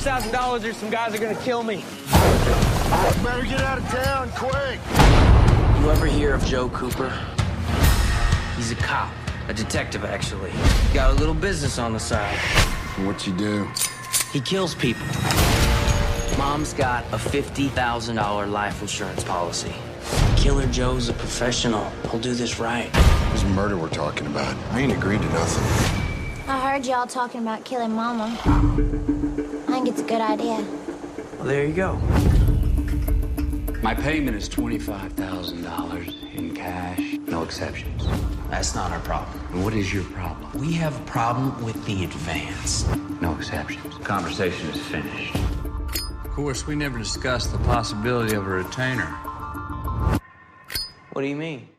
$6,000 or some guys are gonna kill me. Better get out of town, quick! You ever hear of Joe Cooper? He's a cop, a detective actually. Got a little business on the side. What's he do? He kills people. Mom's got a $50,000 life insurance policy. Killer Joe's a professional. He'll do this right. It's murder we're talking about. I ain't agreed to nothing. I heard y'all talking about killing Mama. I think it's a good idea. Well, there you go. My payment is $25,000 in cash, no exceptions. That's not our problem. And what is your problem? We have a problem with the advance. No exceptions. Conversation is finished. Of course, we never discussed the possibility of a retainer. What do you mean?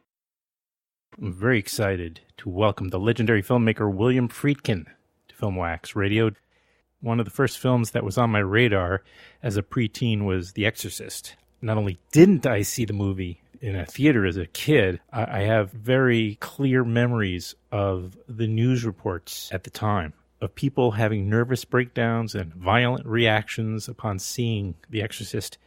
I'm very excited to welcome the legendary filmmaker William Friedkin to Filmwax Radio. One of the first films that was on my radar as a preteen was The Exorcist. Not only didn't I see the movie in a theater as a kid, I have very clear memories of the news reports at the time of people having nervous breakdowns and violent reactions upon seeing The Exorcist.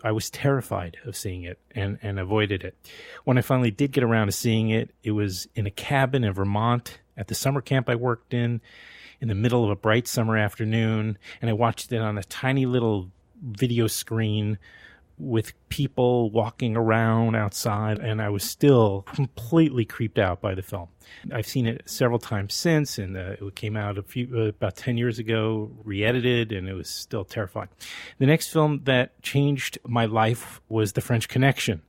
I was terrified of seeing it and avoided it. When I finally did get around to seeing it, it was in a cabin in Vermont at the summer camp I worked in the middle of a bright summer afternoon, and I watched it on a tiny little video screen with people walking around outside, and I was still completely creeped out by the film. I've seen it several times since, and it came out about 10 years ago, re-edited, and it was still terrifying. The next film that changed my life was The French Connection.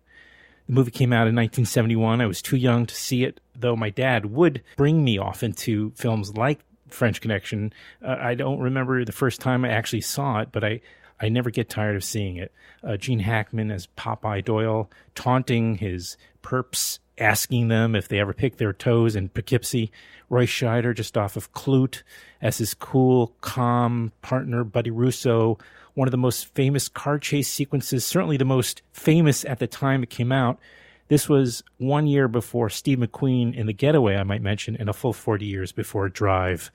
The movie came out in 1971. I was too young to see it, though my dad would bring me often to films like French Connection. I don't remember the first time I actually saw it, but I never get tired of seeing it. Gene Hackman as Popeye Doyle, taunting his perps, asking them if they ever pick their toes in Poughkeepsie. Roy Scheider, just off of Clute, as his cool, calm partner, Buddy Russo. One of the most famous car chase sequences, certainly the most famous at the time it came out. This was 1 year before Steve McQueen in The Getaway, I might mention, and a full 40 years before Drive.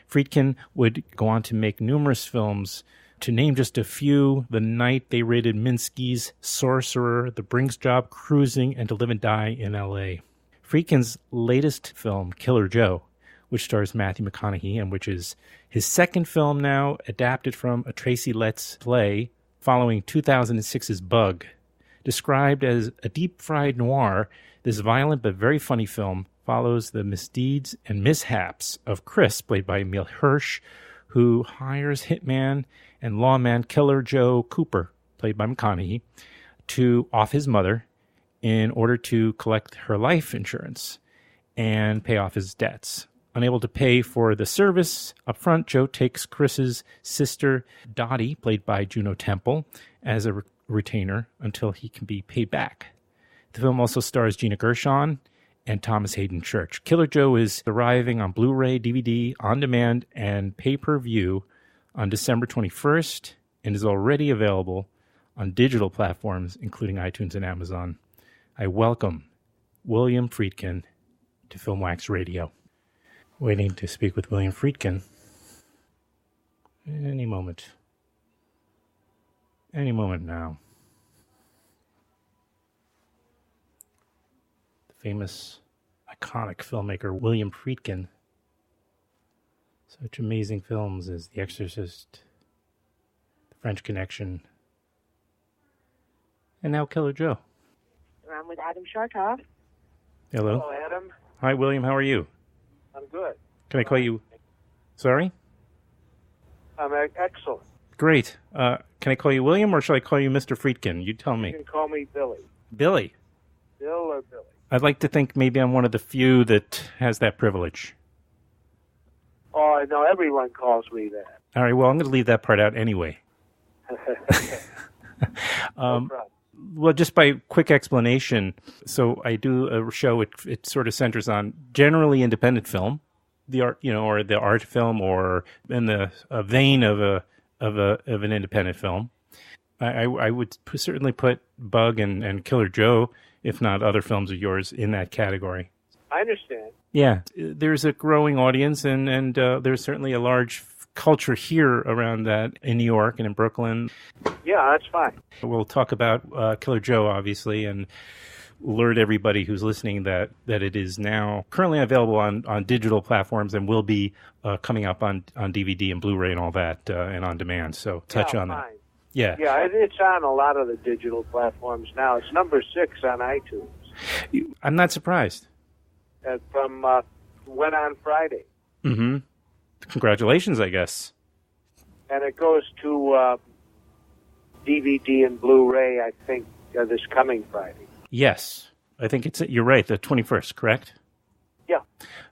Friedkin would go on to make numerous films. To name just a few, The Night They Raided Minsky's, Sorcerer, The Brinks Job, Cruising, and To Live and Die in L.A. Friedkin's latest film, Killer Joe, which stars Matthew McConaughey and which is his second film now, adapted from a Tracy Letts play following 2006's Bug. Described as a deep-fried noir, this violent but very funny film follows the misdeeds and mishaps of Chris, played by Emile Hirsch, who hires hitman and lawman Killer Joe Cooper, played by McConaughey, to off his mother in order to collect her life insurance and pay off his debts. Unable to pay for the service up front, Joe takes Chris's sister, Dottie, played by Juno Temple, as a retainer until he can be paid back. The film also stars Gina Gershon and Thomas Hayden Church. Killer Joe is arriving on Blu-ray, DVD, on-demand, and pay-per-view on December 21st and is already available on digital platforms, including iTunes and Amazon. I welcome William Friedkin to Filmwax Radio. Waiting to speak with William Friedkin any moment. Any moment now. The famous, iconic filmmaker William Friedkin. Such amazing films as The Exorcist, The French Connection, and now Killer Joe. I'm with Adam Shartoff. Hello. Hello, Adam. Hi, William. How are you? I'm good. Can I call you... Sorry? I'm excellent. Great. Can I call you William, or shall I call you Mr. Friedkin? You tell me. You can call me Billy. Billy? Bill or Billy? I'd like to think maybe I'm one of the few that has that privilege. Oh, no, everyone calls me that. All right, well, I'm going to leave that part out anyway. No problem. Well, just by quick explanation, so I do a show, it sort of centers on generally independent film, the art, or the art film, or in the vein of an independent film. I would certainly put Bug and Killer Joe, if not other films of yours, in that category. I understand. Yeah, there's a growing audience, and there's certainly a large culture here around that in New York and in Brooklyn. Yeah, that's fine. We'll talk about Killer Joe, obviously, and alert everybody who's listening that it is now currently available on digital platforms and will be coming up on DVD and Blu-ray and all that and on demand. So touch on that. Yeah. Yeah, it's on a lot of the digital platforms now. It's number 6 on iTunes. I'm not surprised. From went on Friday. Mm-hmm. Congratulations, I guess. And it goes to DVD and Blu-ray, I think, this coming Friday. Yes. I think you're right, the 21st, correct? Yeah.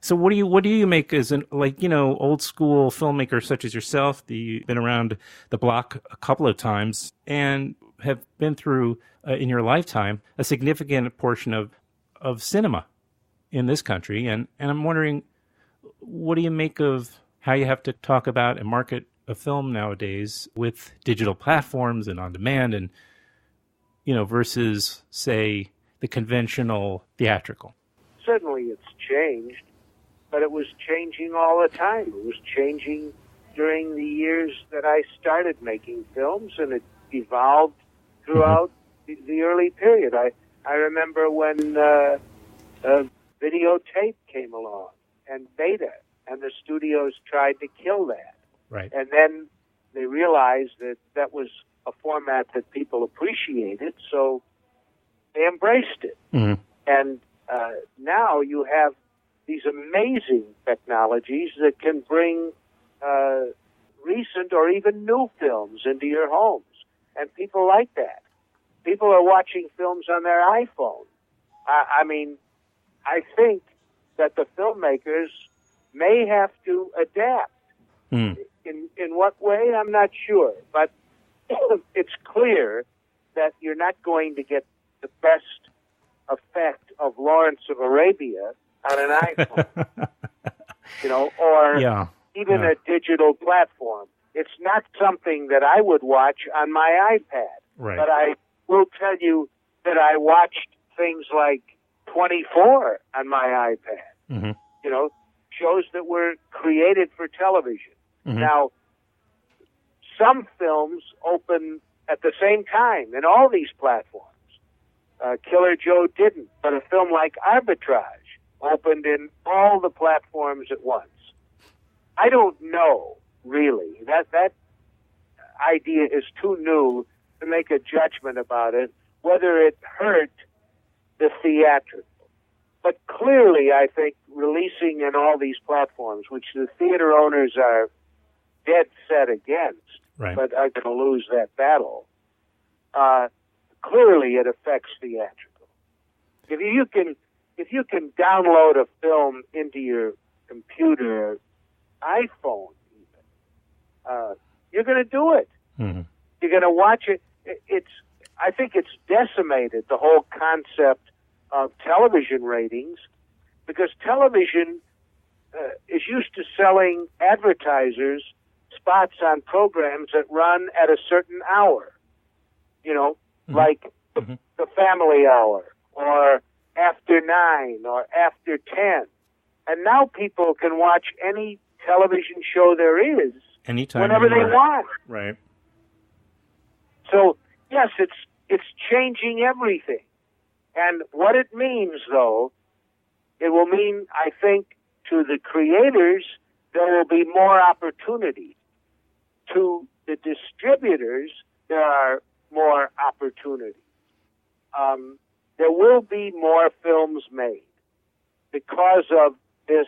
So what do you make as an, old school filmmaker such as yourself? You've been around the block a couple of times and have been through, in your lifetime, a significant portion of cinema in this country. And I'm wondering, what do you make of how you have to talk about and market a film nowadays with digital platforms and on demand and, versus, say, the conventional theatrical? Certainly it's changed, but it was changing all the time. It was changing during the years that I started making films, and it evolved throughout the early period. I remember when videotape came along and beta, and the studios tried to kill that. Right. And then they realized that was a format that people appreciated, so they embraced it. Mm-hmm. And now you have these amazing technologies that can bring recent or even new films into your homes. And people like that. People are watching films on their iPhone. I mean, I think that the filmmakers may have to adapt. Mm. In what way, I'm not sure. But it's clear that you're not going to get the best effect of Lawrence of Arabia on an iPhone, or even a digital platform. It's not something that I would watch on my iPad. Right. But I will tell you that I watched things like 24 on my iPad. Mm-hmm. Shows that were created for television. Mm-hmm. Now, some films open at the same time in all these platforms. Killer Joe didn't, but a film like Arbitrage opened in all the platforms at once. I don't know, really. That idea is too new to make a judgment about it, whether it hurt the theatrical. But clearly, I think, releasing in all these platforms, which the theater owners are dead set against, right, but are going to lose that battle, clearly it affects theatrical. If you can download a film into your computer, iPhone even, you're going to do it. Mm-hmm. You're going to watch it. I think it's decimated the whole concept of television ratings, because television is used to selling advertisers spots on programs that run at a certain hour, like the Family Hour or after 9 or after 10. And now people can watch any television show there is anytime, whenever anywhere. they want. Right. So, yes, it's changing everything. And what it means, though, it will mean, I think, to the creators, there will be more opportunity. To the distributors, there are more opportunities. There will be more films made because of this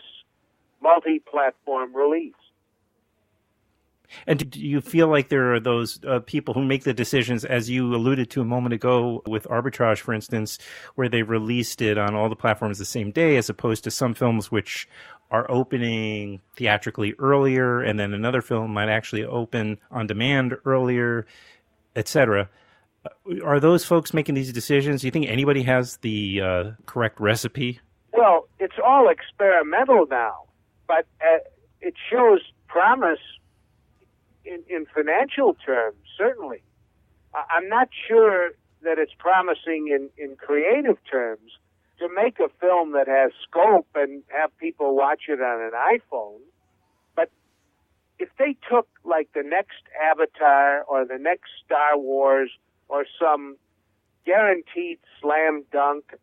multi-platform release. And do you feel like there are those people who make the decisions, as you alluded to a moment ago with Arbitrage, for instance, where they released it on all the platforms the same day, as opposed to some films which are opening theatrically earlier, and then another film might actually open on demand earlier, etc. Are those folks making these decisions? Do you think anybody has the correct recipe? Well, it's all experimental now, but it shows promise in financial terms, certainly. I'm not sure that it's promising in creative terms to make a film that has scope and have people watch it on an iPhone, but if they took like the next Avatar or the next Star Wars or some guaranteed slam dunk,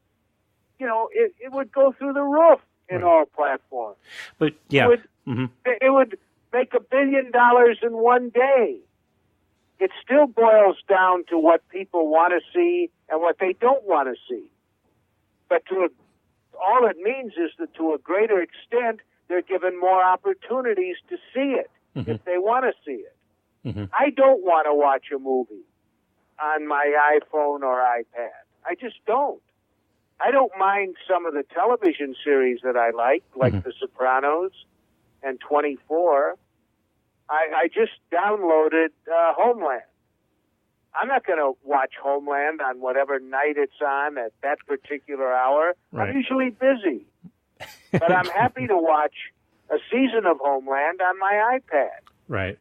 it would go through the roof in all platforms. But yeah, it would make $1 billion in one day. It still boils down to what people want to see and what they don't want to see. But all it means is that to a greater extent, they're given more opportunities to see it if they want to see it. I don't want to watch a movie on my iPhone or iPad. I just don't. I don't mind some of the television series that I like The Sopranos and 24. I just downloaded Homeland. I'm not going to watch Homeland on whatever night it's on at that particular hour. Right. I'm usually busy. But I'm happy to watch a season of Homeland on my iPad. Right.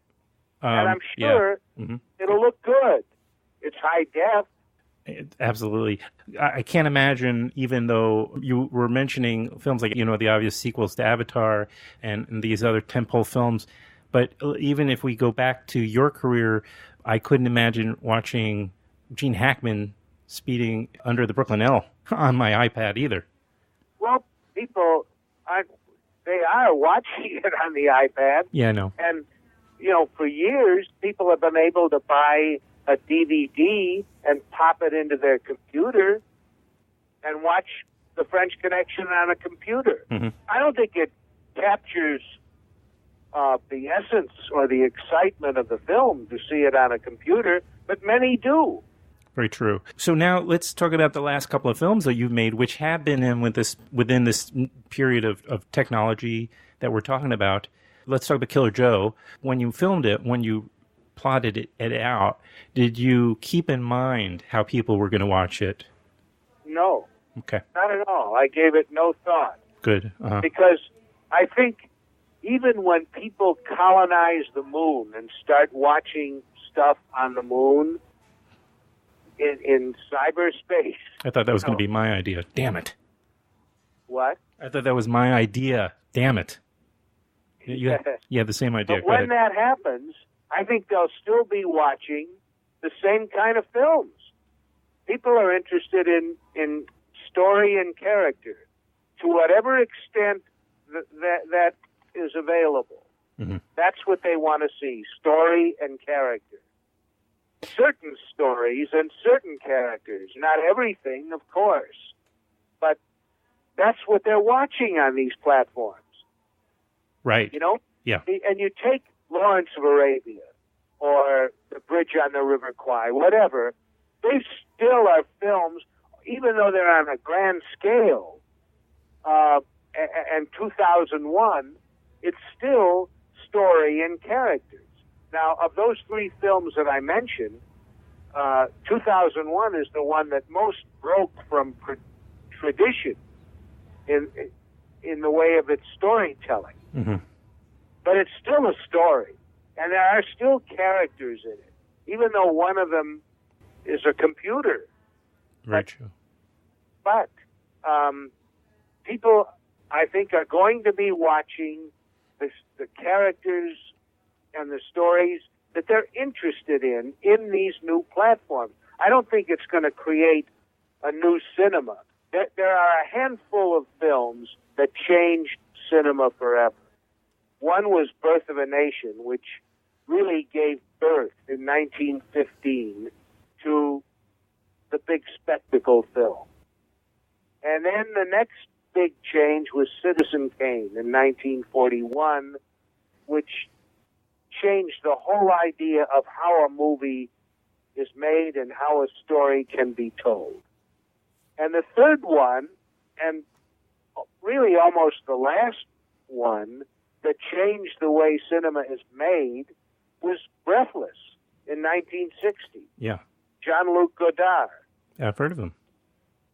And I'm sure it'll look good. It's high def. Absolutely. I can't imagine, even though you were mentioning films like, the obvious sequels to Avatar and these other tentpole films, but even if we go back to your career, I couldn't imagine watching Gene Hackman speeding under the Brooklyn L on my iPad either. Well, people, they are watching it on the iPad. Yeah, I know. And, for years, people have been able to buy a DVD and pop it into their computer and watch The French Connection on a computer. I don't think it captures the essence or the excitement of the film to see it on a computer, but many do. Very true. So now let's talk about the last couple of films that you've made, which have been within this period of technology that we're talking about. Let's talk about Killer Joe. When you filmed it, when you plotted it out, did you keep in mind how people were going to watch it? No. Okay. Not at all. I gave it no thought. Good. Because I think even when people colonize the moon and start watching stuff on the moon in cyberspace... I thought that was going to be my idea. Damn it. What? I thought that was my idea. Damn it. You had the same idea. But when that happens, I think they'll still be watching the same kind of films. People are interested in story and character to whatever extent that is available. That's what they want to see, story and character. Certain stories and certain characters, not everything, of course, but that's what they're watching on these platforms. Right. Yeah. And you take Lawrence of Arabia or The Bridge on the River Kwai, whatever, they still are films, even though they're on a grand scale, and 2001, it's still story and characters. Now, of those three films that I mentioned, 2001 is the one that most broke from tradition in the way of its storytelling. But it's still a story, and there are still characters in it, even though one of them is a computer. Very true. But people, I think, are going to be watching the characters and the stories that they're interested in these new platforms. I don't think it's going to create a new cinema. There are a handful of films that changed cinema forever. One was Birth of a Nation, which really gave birth in 1915 to the big spectacle film. And then the next big change was Citizen Kane in 1941, which changed the whole idea of how a movie is made and how a story can be told. And the third one, and really almost the last one, that changed the way cinema is made was Breathless in 1960. Yeah. Jean-Luc Godard. I've heard of him.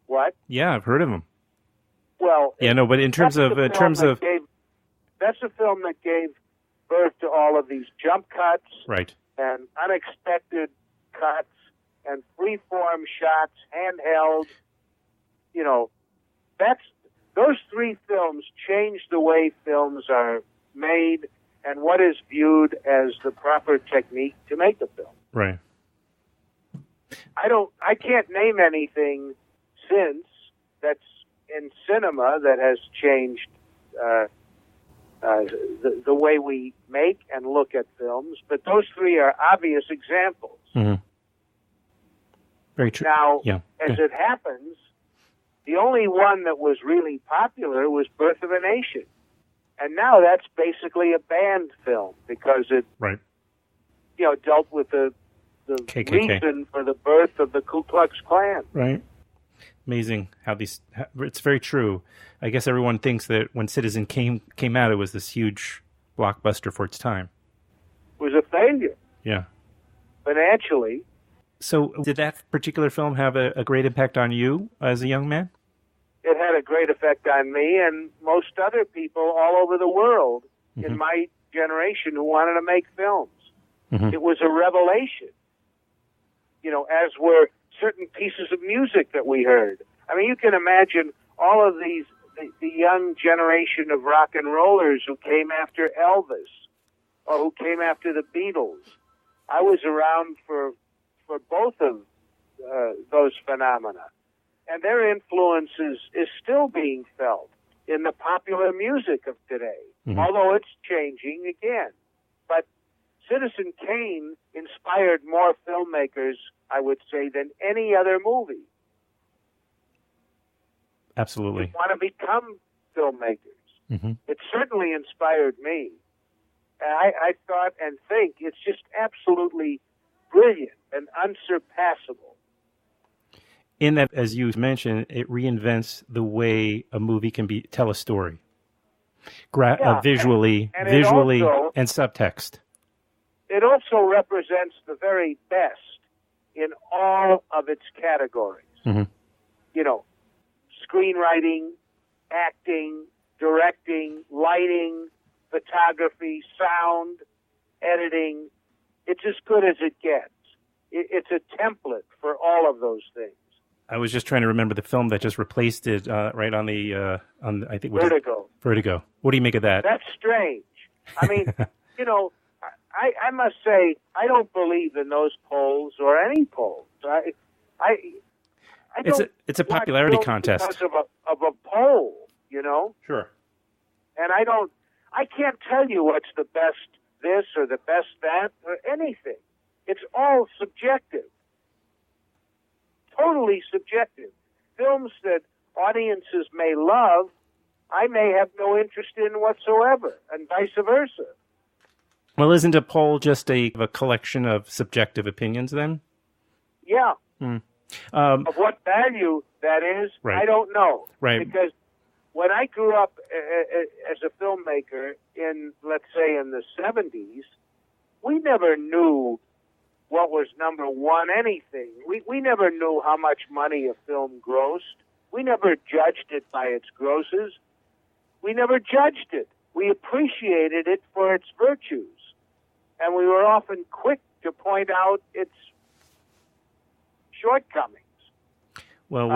What? Yeah, I've heard of him. Well, yeah, no, but that's the film that gave birth to all of these jump cuts, right, and unexpected cuts and freeform shots, handheld. Those three films changed the way films are made and what is viewed as the proper technique to make a film. Right. I can't name anything since that's in cinema that has changed the way we make and look at films, but those three are obvious examples. Mm-hmm. Very true. Now, yeah. as it happens, the only one that was really popular was Birth of a Nation. And now that's basically a banned film because it, right. Dealt with the KKK. reason for the birth of the Ku Klux Klan. Right. Amazing how it's very true. I guess everyone thinks that when Citizen came out, it was this huge blockbuster for its time. It was a failure. Yeah. Financially. So did that particular film have a great impact on you as a young man? It had a great effect on me and most other people all over the world in my generation who wanted to make films. Mm-hmm. It was a revelation, as were certain pieces of music that we heard. I mean, you can imagine all of these, the young generation of rock and rollers who came after Elvis or who came after the Beatles. I was around for both of those phenomena. And their influence is still being felt in the popular music of today, although it's changing again. But Citizen Kane inspired more filmmakers, I would say, than any other movie. Absolutely. Who want to become filmmakers. Mm-hmm. It certainly inspired me. I thought and think it's just absolutely brilliant and unsurpassable. In that, as you mentioned, it reinvents the way a movie can tell a story, visually, and subtext. It also represents the very best in all of its categories. Mm-hmm. Screenwriting, acting, directing, lighting, photography, sound, editing. It's as good as it gets. It's a template for all of those things. I was just trying to remember the film that just replaced it, right on the I think Vertigo. Vertigo. What do you make of that? That's strange. I mean, I must say I don't believe in those polls or any polls. I don't. It's a popularity contest because of a poll, Sure. And I can't tell you what's the best this or the best that or anything. It's all subjective. Totally subjective. Films that audiences may love, I may have no interest in whatsoever, and vice versa. Well, isn't a poll just a collection of subjective opinions then? Yeah. Of what value that is, right. I don't know. Right. Because when I grew up as a filmmaker let's say in the 70s, we never knew what was number one anything. We never knew how much money a film grossed. We never judged it by its grosses. We never judged it. We appreciated it for its virtues. And we were often quick to point out its shortcomings. Well,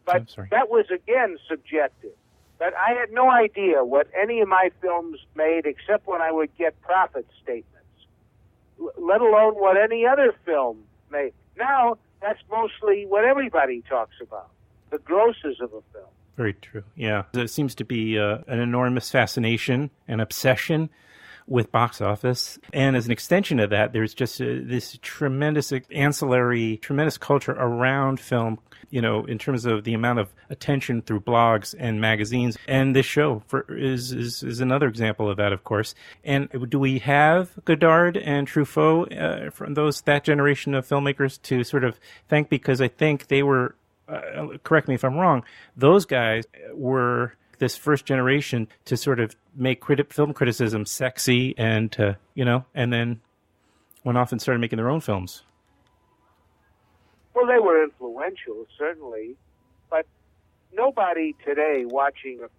but that was, again, subjective. But I had no idea what any of my films made except when I would get profit statements, let alone what any other film made. Now, that's mostly what everybody talks about, the grosses of a film. Very true, yeah. There seems to be an enormous fascination and obsession with box office. And as an extension of that, there's just this tremendous tremendous culture around film, in terms of the amount of attention through blogs and magazines. And this show is another example of that, of course. And do we have Godard and Truffaut from that generation of filmmakers to sort of thank? Because I think they were, correct me if I'm wrong, those guys were this first generation to sort of make film criticism sexy and and then went off and started making their own films. Well, they were influential, certainly, but nobody today watching a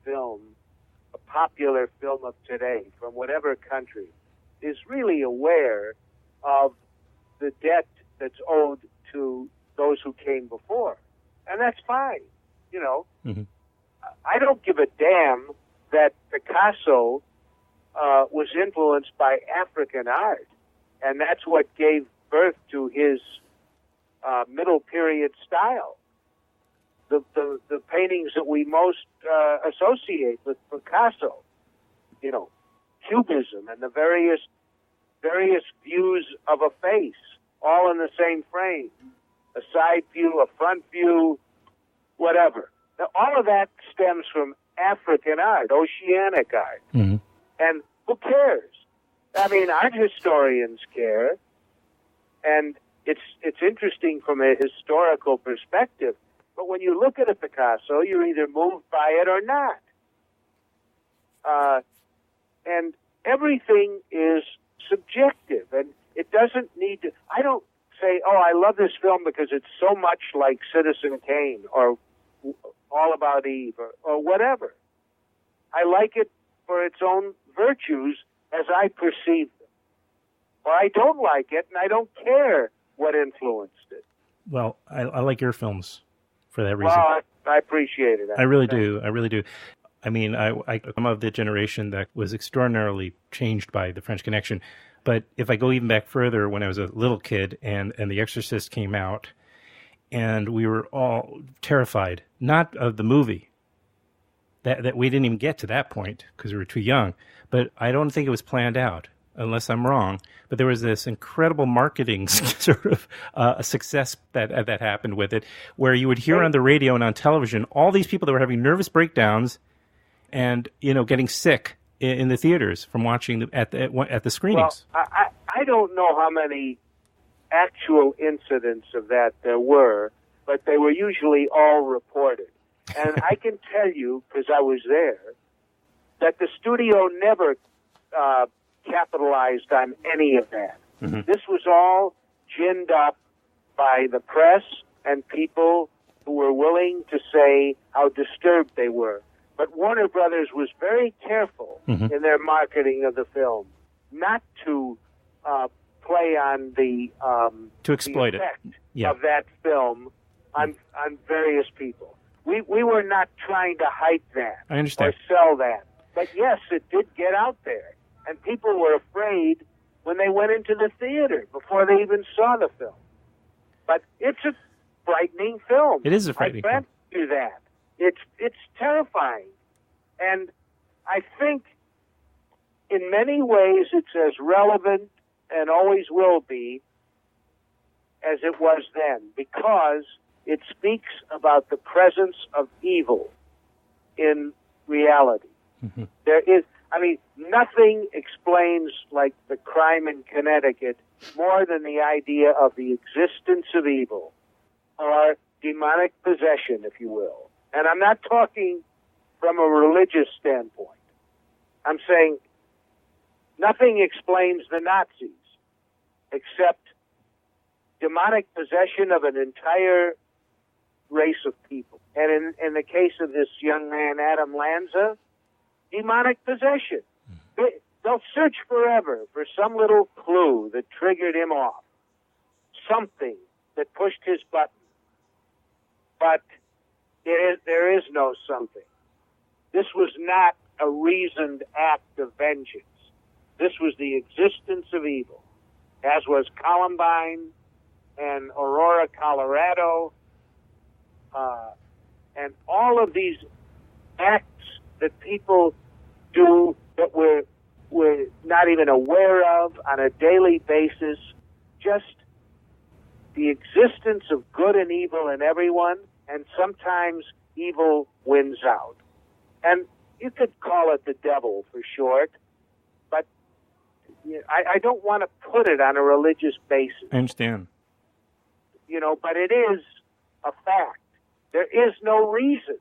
popular film of today from whatever country, is really aware of the debt that's owed to those who came before. And that's fine, I don't give a damn that Picasso was was influenced by African art, and that's what gave birth to his middle period style. The paintings that we most associate with Picasso, you know, Cubism and the various views of a face, all in the same frame, a side view, a front view, whatever. Now, all of that stems from African art, oceanic art. Mm-hmm. And who cares? I mean, art historians care, and it's interesting from a historical perspective. But when you look at a Picasso, you're either moved by it or not. And everything is subjective, and it doesn't need to. I don't say, oh, I love this film because it's so much like Citizen Kane or All About Eve or whatever. I like it for its own virtues as I perceive them. Or I don't like it, and I don't care what influenced it. Well, I like your films for that reason. Well, I appreciate it. I really do. I really do. I mean, I'm of the generation that was extraordinarily changed by The French Connection. But if I go even back further, when I was a little kid and The Exorcist came out, and we were all terrified, not of the movie, that we didn't even get to that point because we were too young, but I don't think it was planned out, unless I'm wrong. But there was this incredible marketing sort of a success that happened with it, where you would hear on the radio and on television all these people that were having nervous breakdowns and, you know, getting sick in the theaters from watching at the screenings. Well, I don't know how many actual incidents of that there were, but they were usually all reported. And I can tell you, because I was there, that the studio never capitalized on any of that. Mm-hmm. This was all ginned up by the press and people who were willing to say how disturbed they were. But Warner Brothers was very careful in their marketing of the film not to play on the to exploit the effect it of that film on various people. We were not trying to hype that I understand. or sell that. But yes, it did get out there. And people were afraid when they went into the theater before they even saw the film. But it's a frightening film. It is a frightening film. I grant you that. It's terrifying. And I think in many ways it's as relevant and always will be as it was then, because it speaks about the presence of evil in reality. Mm-hmm. There is, I mean, nothing explains, like the crime in Connecticut, more than the idea of the existence of evil, or demonic possession, if you will. And I'm not talking from a religious standpoint. I'm saying nothing explains the Nazis except demonic possession of an entire race of people. And in the case of this young man, Adam Lanza, demonic possession. They'll search forever for some little clue that triggered him off, something that pushed his button. But there is no something. This was not a reasoned act of vengeance. This was the existence of evil, as was Columbine and Aurora, Colorado, and all of these acts that people do that we're not even aware of on a daily basis, just the existence of good and evil in everyone, and sometimes evil wins out. And you could call it the devil for short, but I don't want to put it on a religious basis. I understand. You know, but it is a fact. There is no reason.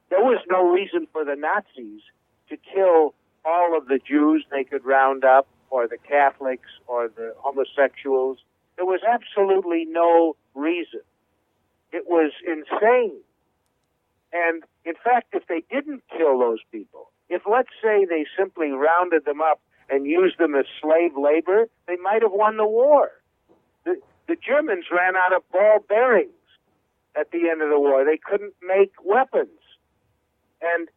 There was no reason for the Nazis to kill all of the Jews they could round up, or the Catholics, or the homosexuals. There was absolutely no reason. It was insane. And, in fact, if they didn't kill those people, if, let's say, they simply rounded them up and used them as slave labor, they might have won the war. The Germans ran out of ball bearings at the end of the war. They couldn't make weapons. And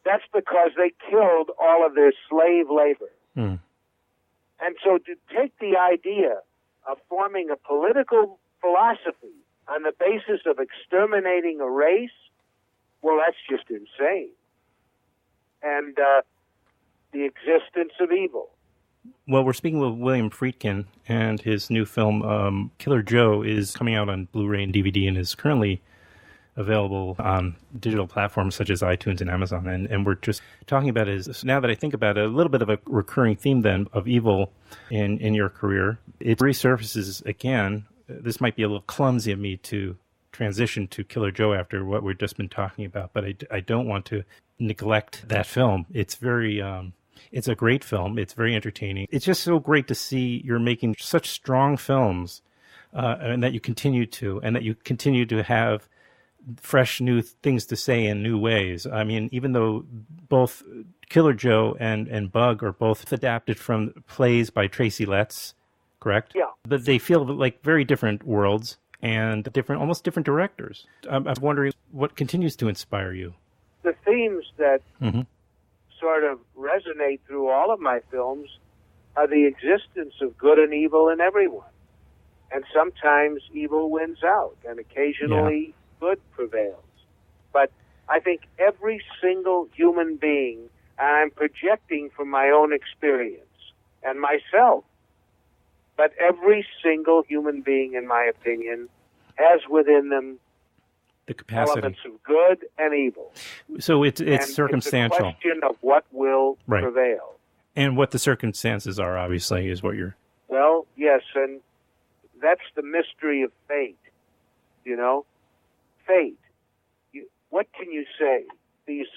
that's because they killed all of their slave labor. Hmm. And so to take the idea of forming a political philosophy on the basis of exterminating a race, well, that's just insane. And the existence of evil. Well, we're speaking with William Friedkin, and his new film, Killer Joe, is coming out on Blu-ray and DVD and is currently available on digital platforms such as iTunes and Amazon. And we're just talking about is, now that I think about it, a little bit of a recurring theme then of evil in your career. It resurfaces again. This might be a little clumsy of me to transition to Killer Joe after what we've just been talking about, but I don't want to neglect that film. It's very... it's a great film. It's very entertaining. It's just so great to see you're making such strong films, and that you continue to have fresh new things to say in new ways. I mean, even though both Killer Joe and Bug are both adapted from plays by Tracy Letts, correct? Yeah. But they feel like very different worlds and almost different directors. I'm wondering what continues to inspire you. The themes that sort of resonate through all of my films are the existence of good and evil in everyone. And sometimes evil wins out, and occasionally good prevails. But I think every single human being, and I'm projecting from my own experience and myself, but every single human being, in my opinion, has within them the capacity, elements of good and evil. So it's circumstantial. It's a question of what will prevail. And what the circumstances are, obviously, is what you're... Well, yes, and that's the mystery of fate, you know? Fate. What can you say? These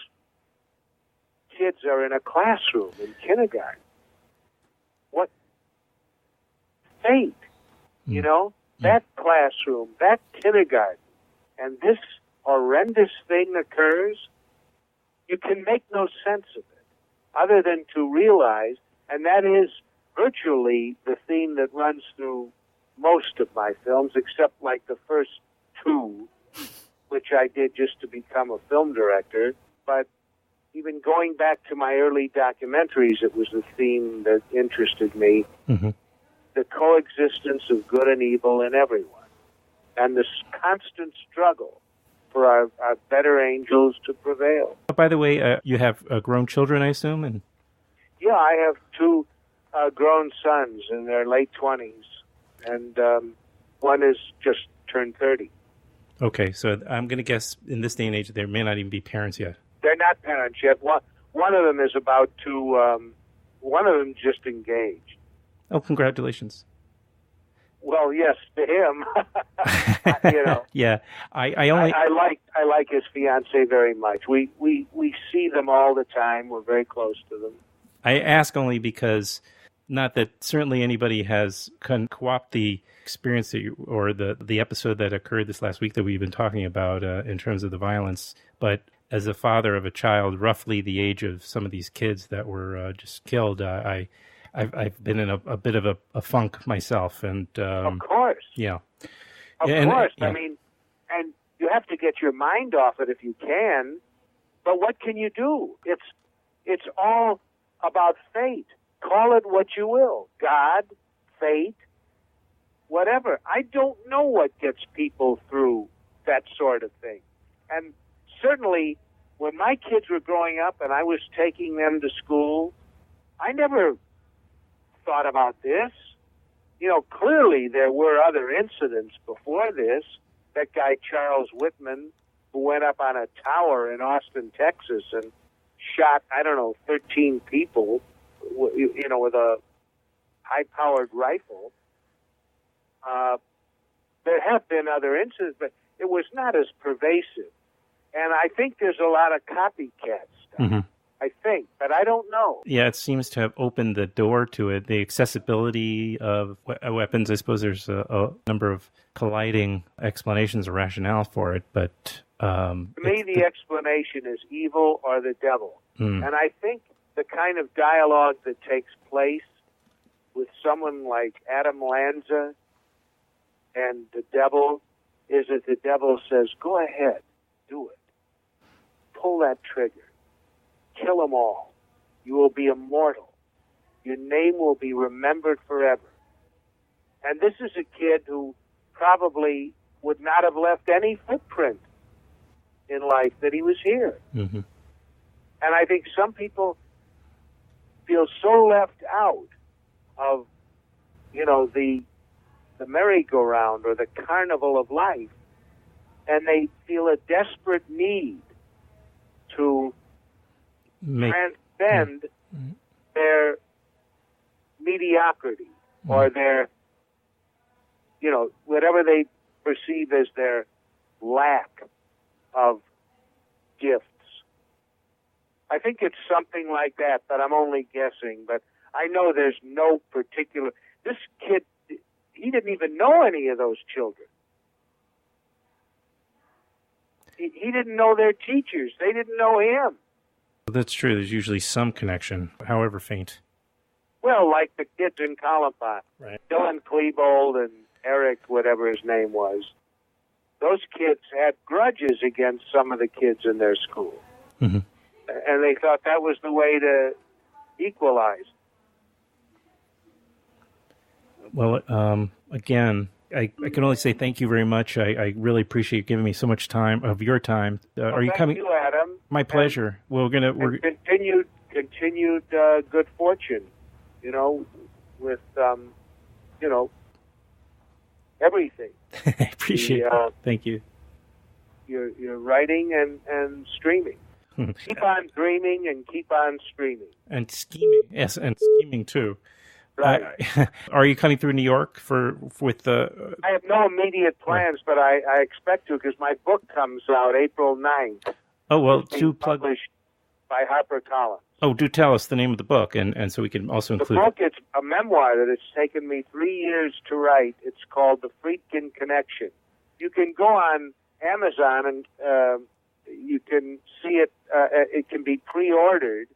kids are in a classroom in kindergarten. What? Fate. You know? That classroom, that kindergarten, and this horrendous thing occurs, you can make no sense of it other than to realize, and that is virtually the theme that runs through most of my films, except like the first two, which I did just to become a film director. But even going back to my early documentaries, it was the theme that interested me, the coexistence of good and evil in everyone. And this constant struggle for our better angels to prevail. By the way, you have grown children, I assume? And yeah, I have two grown sons in their late 20s, and one is just turned 30. Okay, so I'm going to guess in this day and age they may not even be parents yet. They're not parents yet. One of them is about to, one of them just engaged. Oh, congratulations. Well, yes, to him. You know. Yeah, I like his fiance very much. We see them all the time. We're very close to them. I ask only because, not that certainly anybody can co-opt the experience that or the episode that occurred this last week that we've been talking about in terms of the violence, but as a father of a child roughly the age of some of these kids that were just killed, I've been in a bit of a funk myself, and of course, yeah, of course. Yeah. I mean, and you have to get your mind off it if you can. But what can you do? It's all about fate. Call it what you will, God, fate, whatever. I don't know what gets people through that sort of thing, and certainly when my kids were growing up and I was taking them to school, I never thought about this. You know, clearly there were other incidents before this. That guy Charles Whitman, who went up on a tower in Austin, Texas, and shot, 13 people, you know, with a high-powered rifle. There have been other incidents, but it was not as pervasive. And I think there's a lot of copycat stuff. I think, but I don't know. Yeah, it seems to have opened the door to it. The accessibility of weapons, I suppose there's a number of colliding explanations or rationale for it, but... to me, the explanation is evil or the devil. And I think the kind of dialogue that takes place with someone like Adam Lanza and the devil is that the devil says, go ahead, do it. Pull that trigger. Kill them all. You will be immortal. Your name will be remembered forever. And this is a kid who probably would not have left any footprint in life that he was here. Mm-hmm. And I think some people feel so left out of, the merry-go-round or the carnival of life, and they feel a desperate need to transcend their mediocrity or their, whatever they perceive as their lack of gifts. I think it's something like that, but I'm only guessing. But I know there's no particular... This kid, he didn't even know any of those children. He didn't know their teachers. They didn't know him. That's true. There's usually some connection, however faint. Well, like the kids in Columbine. Right. Dylan Klebold and Eric, whatever his name was. Those kids had grudges against some of the kids in their school. Mm-hmm. And they thought that was the way to equalize. Well, again, I can only say thank you very much. I really appreciate you giving me so much time of your time. Are you coming? Thank you, Adam. My pleasure. We're continued good fortune. With everything. I appreciate it. Thank you. Your writing and streaming. Keep on dreaming and keep on streaming. And scheming. Yes, and scheming too. Right. Are you coming through New York with the... I have no immediate plans, but I expect to because my book comes out April 9th. Oh, well, to published by HarperCollins. Oh, do tell us the name of the book, and so we can also include... The book, it's a memoir that it's taken me 3 years to write. It's called The Friedkin Connection. You can go on Amazon and you can see it. It can be pre-ordered,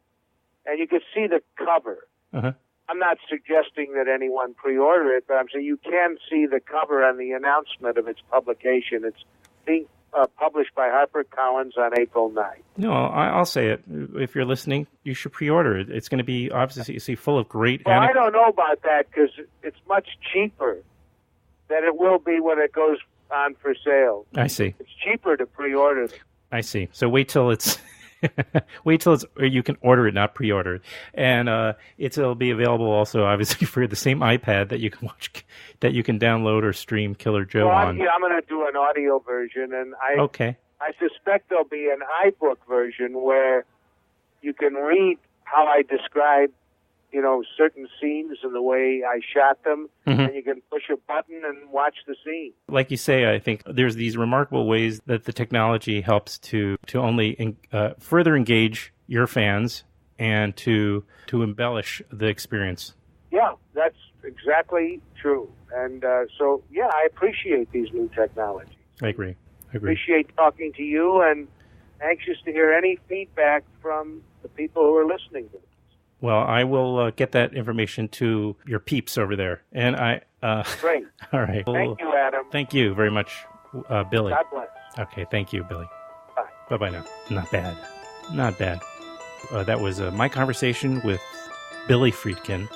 and you can see the cover. Uh-huh. I'm not suggesting that anyone pre-order it, but I'm saying you can see the cover on the announcement of its publication. It's being published by HarperCollins on April 9th. No, I'll say it. If you're listening, you should pre-order it. It's going to be, obviously, full of great... Well, I don't know about that because it's much cheaper than it will be when it goes on for sale. I see. It's cheaper to pre-order them. I see. So wait till it's... you can order it, not pre-order it, and it'll be available also, obviously, for the same iPad that you can watch, that you can download or stream Killer Joe on. I'm going to do an audio version, and I suspect there'll be an iBook version where you can read how I describe, certain scenes and the way I shot them, and you can push a button and watch the scene. Like you say, I think there's these remarkable ways that the technology helps to only further engage your fans and to embellish the experience. Yeah, that's exactly true. And I appreciate these new technologies. I agree. Appreciate talking to you and anxious to hear any feedback from the people who are listening to it. Well, I will get that information to your peeps over there. And Great. All right. Thank you, Adam. Thank you very much, Billy. God bless. Okay, thank you, Billy. Bye. Bye-bye now. Not bad. That was my conversation with Billy Friedkin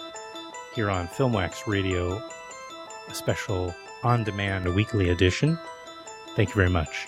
here on Filmwax Radio, a special on-demand weekly edition. Thank you very much.